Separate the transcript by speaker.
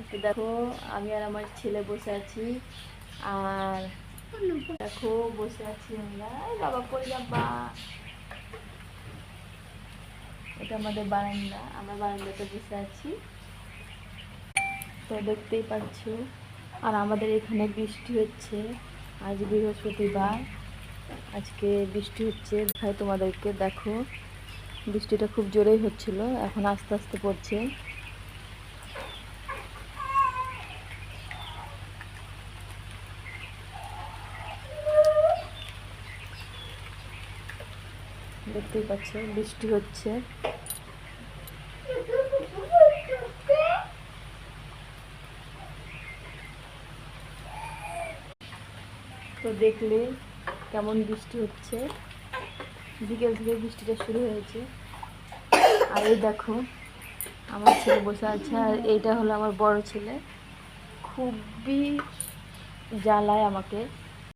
Speaker 1: তো দেখো আমি আর আমার ছেলে বসে আছি, আর দেখো বসে আছি আমরা। এই বাবা কই যাবা? এটা আমাদের বারান্দা, আমরা বারান্দাতে বসে আছি। তো দেখতেই পাচ্ছ, আর আমাদের এখানে বৃষ্টি হচ্ছে। আজ বৃহস্পতিবার, আজকে বৃষ্টি হচ্ছে। ভাই তোমাদেরকে দেখো, বৃষ্টিটা খুব জোরেই হচ্ছিল, এখন আস্তে আস্তে পড়ছে। দেখতেই পাচ্ছ বৃষ্টি হচ্ছে। তো দেখলে কেমন বৃষ্টি হচ্ছে, বিকেল থেকে বৃষ্টিটা শুরু হয়েছে। আর এই দেখো আমার ছেলে বসে আছে, আর এইটা হলো আমার বড় ছেলে, খুবই জ্বালায় আমাকে।